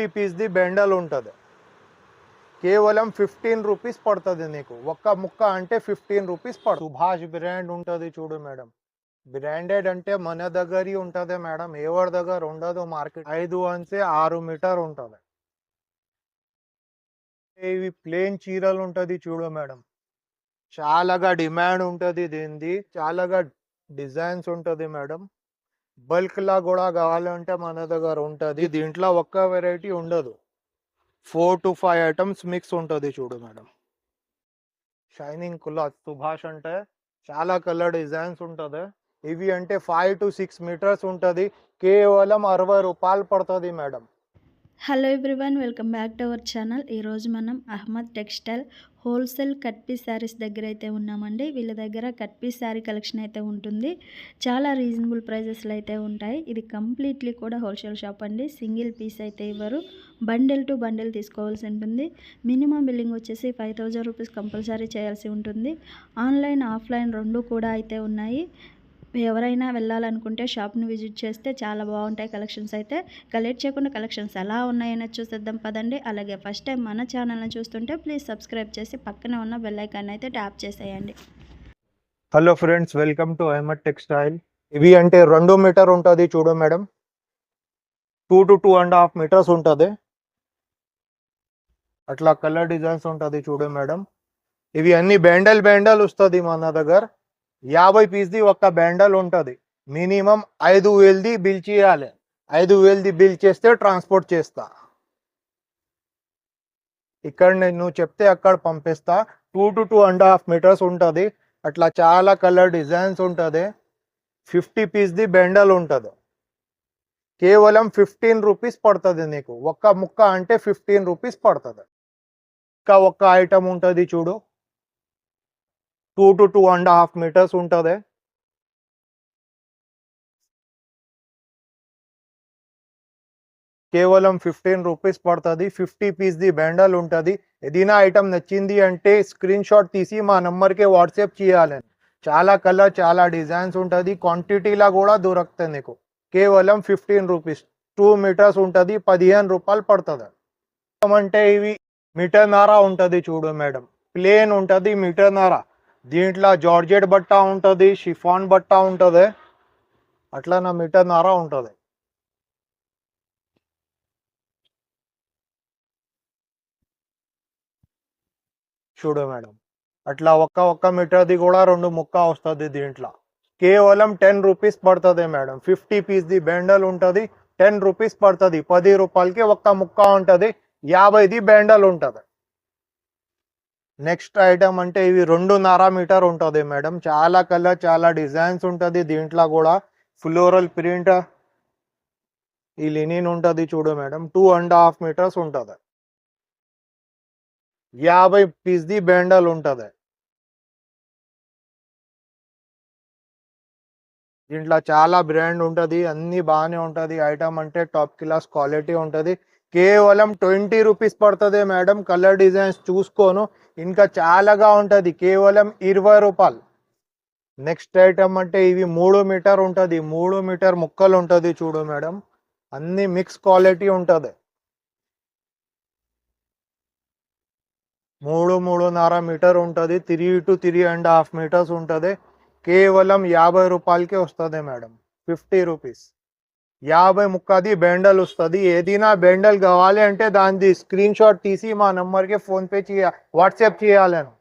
50 పీస్ది bundle ఉంటుంది. కేవలం 15 rupees పడుతుంది నీకు. ఒక్క ముక్క అంటే 15 రూపీస్ పడుతుంది. సుభాష్ బ్రాండ్ ఉంటుంది చూడు మేడం. బ్రాండెడ్ అంటే మన దగ్గర ఉంటుంది మేడం, ఎవరి దగ్గర ఉండదు. మార్కెట్ 5 అంతే 6 మీటర్ ఉంటుంది. ఇవి ప్లేన్ చీరలు ఉంటుంది చూడు మేడం, చాలాగా డిమాండ్ ఉంటుంది దీనిది. చాలాగా డిజైన్స్ ఉంటుంది మేడం. బల్క్ లా కూడా కావాలంటే మన దగ్గర ఉంటుంది. దీంట్లో ఒక్క వెరైటీ ఉండదు, 4 to 5 ఐటమ్స్ మిక్స్ ఉంటుంది చూడు మేడం. షైనింగ్ క్లాత్ సుభాష్ అంటే చాలా కలర్ డిజైన్స్ ఉంటుంది. ఇవి అంటే 5 to 6 మీటర్స్ ఉంటుంది. కేవలం 60 రూపాయలు పడుతుంది madam. Hello everyone, welcome back to our channel. ఈరోజు మనం Ahmed textile wholesale cut piece saris దగ్గర అయితే ఉన్నామండి. వీళ్ళ దగ్గర కట్ పీస్ శారీ కలెక్షన్ అయితే ఉంటుంది. చాలా రీజనబుల్ ప్రైజెస్లో అయితే ఉంటాయి. ఇది కంప్లీట్లీ కూడా హోల్సేల్ షాప్ అండి. సింగిల్ పీస్ అయితే ఇవ్వరు, బండిల్ టు బండిల్ తీసుకోవాల్సి ఉంటుంది. మినిమం బిల్లింగ్ వచ్చేసి 5000 రూపీస్ కంపల్సరీ చేయాల్సి ఉంటుంది. ఆన్లైన్ ఆఫ్లైన్ రెండు కూడా అయితే ఉన్నాయి. ఎవరైనా వెళ్ళాలనుకుంటే షాప్ని విజిట్ చేస్తే చాలా బాగుంటాయి కలెక్షన్స్ అయితే. కలెక్ట్ చేయకుండా కలెక్షన్స్ ఎలా ఉన్నాయని చూసేద్దాం పదండి. అలాగే ఫస్ట్ టైం మన ఛానల్ని చూస్తుంటే ప్లీజ్ సబ్స్క్రైబ్ చేసి పక్కనే ఉన్న బెల్ ఐకాన్ అయితే ట్యాప్ చేసేయండి. Hello friends, welcome to Ahmed textile. ఇవి అంటే 2 మీటర్ ఉంటుంది చూడు మేడం, 2 to 2.5 మీటర్స్ ఉంటుంది. అట్లా కలర్ డిజైన్స్ ఉంటుంది చూడు మేడం. ఇవి అన్ని బెండల్ వస్తుంది మన దగ్గర. 50 పీస్ది ఒక్క బెండల్ ఉంటుంది. మినిమం 5000ది బిల్ చేయాలి. 5000ది బిల్ చేస్తే ట్రాన్స్పోర్ట్ చేస్తా. ఇక్కడ నేను చెప్తే అక్కడ పంపిస్తా. 2 to 2.5 మీటర్స్ ఉంటుంది. అట్లా చాలా కలర్ డిజైన్స్ ఉంటుంది. 50 పీస్ది బెండల్ ఉంటుంది. కేవలం 15 రూపీస్ పడుతుంది నీకు. ఒక్క ముక్క అంటే 15 రూపీస్ పడుతుంది. ఇంకా ఒక్క ఐటమ్ ఉంటుంది చూడు, 2 to 2.5 మీటర్స్ ఉంటుంది. కేవలం 15 రూపీస్ పడుతుంది. 50 పీస్ది బెండల్ ఉంటుంది. ఏదైనా ఐటమ్ నచ్చింది అంటే స్క్రీన్ షాట్ తీసి మా నెంబర్కి వాట్సాప్ చేయాలని. చాలా కలర్ చాలా డిజైన్స్ ఉంటుంది. క్వాంటిటీలా కూడా దొరుకుతుంది నీకు. కేవలం 15 రూపీస్. 2 మీటర్స్ ఉంటుంది, 15 రూపాయలు పడుతుంది. అంటే ఇవి మీటర్న్నర ఉంటుంది చూడు మేడం. ప్లేన్ ఉంటుంది మీటర్న్నర. దీంట్లో జార్జెట్ బట్ట ఉంటుంది, షిఫాన్ బట్ట ఉంటుంది. అట్లా నా మీటర్న్నర ఉంటుంది. చూడు మేడం, అట్లా ఒక్క మీటర్ది కూడా 2 ముక్క వస్తుంది దీంట్లో. కేవలం 10 రూపీస్ పడుతుంది మేడం. 50 పీస్ది బెండల్ ఉంటుంది, 10 రూపీస్ పడుతుంది. 10 రూపాయలకి ఒక్క ముక్క ఉంటుంది. 50ది బెండల్ ఉంటుంది. నెక్స్ట్ ఐటమ్ అంటే ఇవి 2.5 మీటర్ ఉంటుంది మేడం. చాలా కలర్ చాలా డిజైన్స్ ఉంటుంది దీంట్లో కూడా. ఫ్లోరల్ ప్రింట్, ఈ లినిన్ ఉంటుంది చూడు మేడం. 2.5 మీటర్స్ ఉంటుంది. 50 పీస్ది బెండల్ ఉంటుంది. దీంట్లో చాలా బ్రాండ్ ఉంటుంది, అన్ని బాగానే ఉంటుంది. ఐటమ్ అంటే టాప్ క్లాస్ క్వాలిటీ ఉంటుంది. కేవలం 20 రూపీస్ పడుతుంది మేడం. కలర్ డిజైన్స్ చూసుకోను, ఇంకా చాలాగా ఉంటుంది. కేవలం 20 రూపాయలు. నెక్స్ట్ ఐటమ్ అంటే ఇవి 3 మీటర్ ఉంటుంది. 3 మీటర్ ముక్కలు ఉంటుంది చూడు మేడం. అన్ని మిక్స్ క్వాలిటీ ఉంటుంది. 3.5 మీటర్ ఉంటుంది. 3 to 3.5 మీటర్స్ ఉంటుంది. కేవలం 50 రూపాయలకే వస్తుంది మేడం. 50 రూపీస్. 50 ముక్కది బెండల్ వస్తుంది. ఏదైనా బెండల్ కావాలి అంటే దానిది స్క్రీన్ షాట్ తీసి మా నెంబర్కి ఫోన్పే వాట్సాప్ చేయాలను.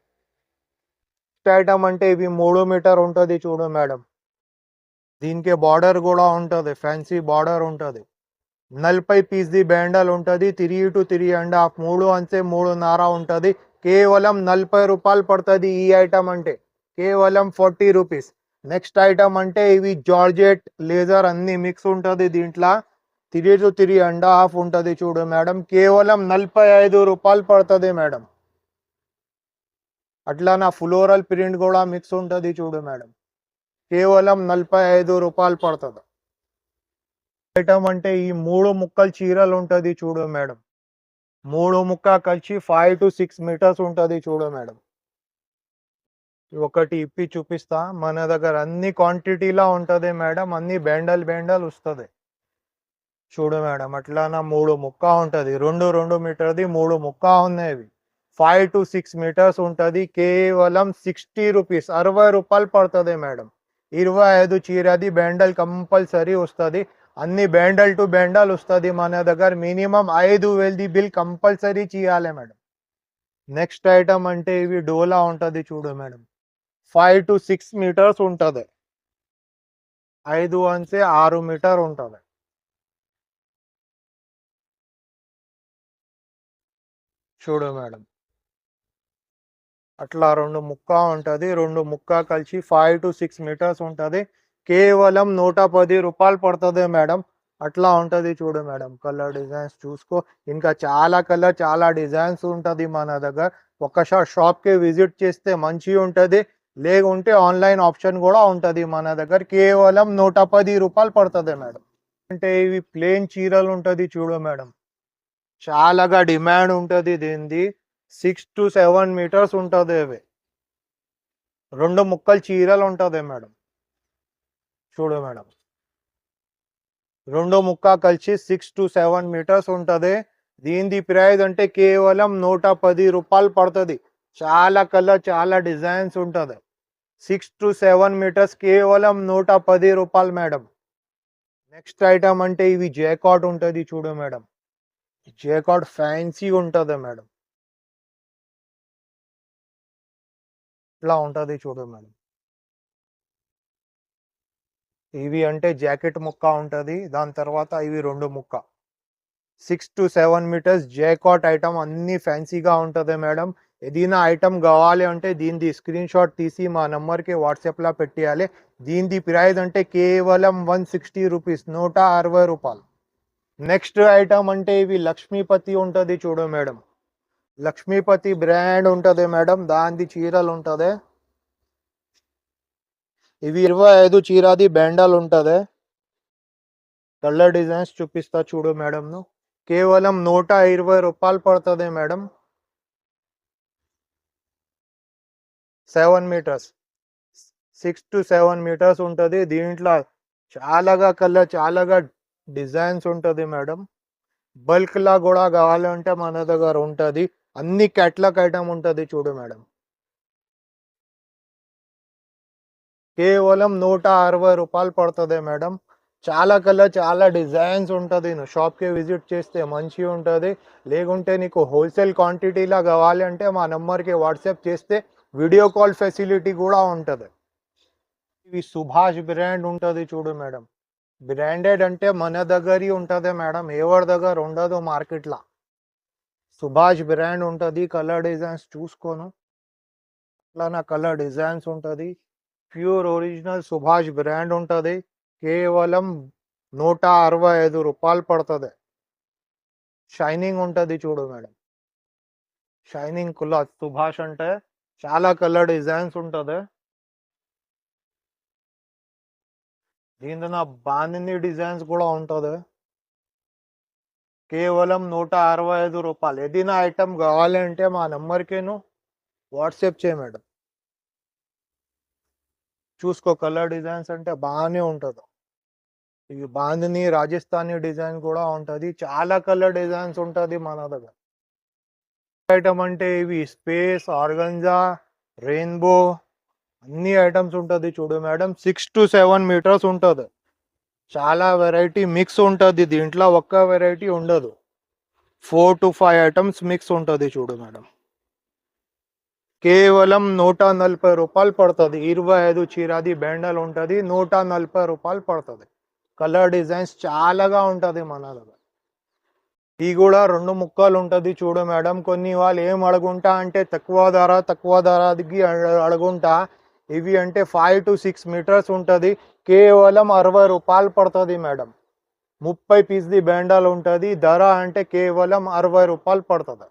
ఐటమ్ అంటే ఇవి 3 మీటర్ ఉంటుంది చూడు మేడం. దీనికి బార్డర్ కూడా ఉంటుంది, ఫ్యాన్సీ బార్డర్ ఉంటుంది. 40 పీస్ది బెండల్ ఉంటుంది. 3 to 3.5, 3 అంతే 3.5 ఉంటుంది. కేవలం 40 రూపాయలు పడుతుంది ఈ ఐటమ్ అంటే. కేవలం 40 రూపీస్. నెక్స్ట్ ఐటమ్ అంటే ఇవి జార్జెట్ లేజర్ అన్ని మిక్స్ ఉంటుంది దీంట్లో. 3 to 3.5 ఉంటుంది చూడు మేడం. కేవలం 45 రూపాయలు పడుతుంది మేడం. అట్లా నా ఫ్లోరల్ ప్రింట్ కూడా మిక్స్ ఉంటుంది చూడు మేడం. కేవలం 45 రూపాయలు పడుతుంది. ఐటమ్ అంటే ఈ 3 ముక్కలు చీరలు ఉంటుంది చూడు మేడం. 3 ముక్క కలిసి 5 to 6 మీటర్స్ ఉంటుంది చూడు మేడం. ఒకటి ఇప్పి చూపిస్తా. మన దగ్గర అన్ని క్వాంటిటీలా ఉంటుంది మేడం. అన్ని బెండల్ వస్తుంది. చూడు మేడం అట్లానా 3 ముక్క ఉంటుంది, 2 మీటర్ది 3 ముక్క ఉన్నాయి. 5 to 6 మీటర్స్ ఉంటుంది. కేవలం 60 రూపీస్, 60 రూపాయలు పడుతుంది మేడం. 25 చీరది బెండల్ కంపల్సరీ వస్తుంది. అన్ని బెండల్ టు బెండల్ వస్తుంది మన దగ్గర. మినిమం 5,000ది బిల్ కంపల్సరీ చేయాలి మేడం. నెక్స్ట్ ఐటమ్ అంటే ఇవి డోలా ఉంటుంది చూడు మేడం. 5 to 6 మీటర్స్ ఉంటుంది. 5 అంటే 6 మీటర్ ఉంటుంది. చూడు మేడం అట్లా 2 ముక్క ఉంటుంది. 2 ముక్క కలిసి 5 to 6 మీటర్స్ ఉంటుంది. కేవలం 110 రూపాయలు పడుతుంది మేడం. అట్లా ఉంటుంది చూడు మేడం. కలర్ డిజైన్స్ చూసుకో, ఇంకా చాలా కలర్ చాలా డిజైన్స్ ఉంటుంది మన దగ్గర. ఒక్కసారి షాప్కి విజిట్ చేస్తే మంచిగా ఉంటుంది, లేకుంటే ఆన్లైన్ ఆప్షన్ కూడా ఉంటుంది మన దగ్గర. కేవలం 110 రూపాయలు పడుతుంది మేడం. అంటే ఇవి ప్లేన్ చీరలు ఉంటుంది చూడు మేడం, చాలాగా డిమాండ్ ఉంటుంది దీనిది. 6 to 7 మీటర్స్ ఉంటుంది. ఇవి 2 ముక్కలు చీరలు ఉంటుంది మేడం. చూడు మేడం 2 ముక్క కలిసి 6 to 7 మీటర్స్ ఉంటుంది. దీనిది ప్రైస్ అంటే కేవలం 110 రూపాయలు పడుతుంది. చాలా కలర్ చాలా డిజైన్స్ ఉంటుంది. 6 to 7 మీటర్స్ కేవలం 110 రూపాయలు మేడం. నెక్స్ట్ ఐటమ్ అంటే ఇవి జేకాట్ ఉంటుంది చూడు మేడం. జేకాట్ ఫ్యాన్సీ ఉంటుంది మేడం. ఇట్లా ఉంటుంది చూడు మేడం. ఇవి అంటే జాకెట్ ముక్క ఉంటుంది, దాని తర్వాత ఇవి 2 ముక్క. 6 to 7 మీటర్స్ జేకాట్ ఐటమ్ అన్ని ఫ్యాన్సీగా ఉంటుంది మేడం. ఏదైనా ఐటమ్ కావాలి అంటే దీనిది స్క్రీన్ షాట్ తీసి మా నెంబర్కి వాట్సాప్లో పెట్టేయాలి. దీనిది ప్రైస్ అంటే కేవలం 160 రూపీస్, 160 రూపాయలు. నెక్స్ట్ ఐటమ్ అంటే ఇవి లక్ష్మీపతి ఉంటుంది చూడు మేడం. లక్ష్మీపతి బ్రాండ్ ఉంటుంది మేడం, దానిది చీరలు ఉంటుంది. ఇవి 25 చీరది బెండల్ ఉంటుంది. కలర్ డిజైన్స్ చూపిస్తా చూడు మేడం. కేవలం 120 రూపాయలు పడుతుంది మేడం. 7 మీటర్స్, 6 to 7 మీటర్స్ ఉంటుంది. దీంట్లో చాలాగా కలర్ చాలాగా డిజైన్స్ ఉంటుంది మేడం. బల్క్లా కూడా కావాలంటే మన దగ్గర ఉంటుంది. అన్ని క్యాట్లాగ్ ఐటమ్ ఉంటుంది చూడు మేడం. కేవలం 160 రూపాయలు పడుతుంది మేడం. చాలా కలర్ చాలా డిజైన్స్ ఉంటుంది. నువ్వు షాప్కి విజిట్ చేస్తే మంచిగా ఉంటుంది, లేకుంటే నీకు హోల్సేల్ క్వాంటిటీలా కావాలి అంటే మా నెంబర్కి వాట్సాప్ చేస్తే వీడియో కాల్ ఫెసిలిటీ కూడా ఉంటుంది. ఇవి సుభాష్ బ్రాండ్ ఉంటుంది చూడు మేడం. బ్రాండెడ్ అంటే మన దగ్గర ఉంటుంది మేడం, ఎవరి దగ్గర ఉండదు మార్కెట్లో. సుభాష్ బ్రాండ్ ఉంటుంది. కలర్ డిజైన్స్ చూసుకోను, అట్లా నా కలర్ డిజైన్స్ ఉంటుంది. ప్యూర్ ఒరిజినల్ సుభాష్ బ్రాండ్ ఉంటుంది. కేవలం 165 రూపాయలు పడుతుంది. షైనింగ్ ఉంటుంది చూడు మేడం. షైనింగ్ క్లాత్ సుభాష్ అంటే చాలా కలర్ డిజైన్స్ ఉంటుంది. దీంట్లో నా బాందిని డిజైన్స్ కూడా ఉంటుంది. కేవలం 165 రూపాయలు. ఏదైనా ఐటమ్ కావాలంటే మా నెంబర్కేను వాట్సాప్ చేయ మేడం. చూసుకో, కలర్ డిజైన్స్ అంటే బాగానే ఉంటుంది. ఇవి బాందిని రాజస్థానీ డిజైన్ కూడా ఉంటుంది. చాలా కలర్ డిజైన్స్ ఉంటుంది మన దగ్గర. ఐటమ్ అంటే ఇవి స్పేస్, ఆర్గంజా, రెయిన్బో అన్ని ఐటమ్స్ ఉంటుంది చూడు మేడం. 6 to 7 మీటర్స్ ఉంటుంది. చాలా వెరైటీ మిక్స్ ఉంటుంది దీంట్లో, ఒక్క వెరైటీ ఉండదు. 4 to 5 ఐటమ్స్ మిక్స్ ఉంటుంది చూడు మేడం. కేవలం 140 రూపాయలు పడుతుంది. 25 చీరది బెండల్ ఉంటుంది, 140 రూపాయలు పడుతుంది. కలర్ డిజైన్స్ చాలాగా ఉంటుంది మన దగ్గర. ఇవి కూడా 2 ముక్కలు ఉంటుంది చూడు మేడం. కొన్ని వాళ్ళు ఏం అడుగుంటా అంటే తక్కువ ధరకి అడుగుంటా. ఇవి అంటే 5 to 6 మీటర్స్ ఉంటుంది. కేవలం 60 రూపాయలు పడుతుంది మేడం. 30 పీస్ది బెండల్ ఉంటుంది. ధర అంటే కేవలం 60 రూపాయలు పడుతుంది.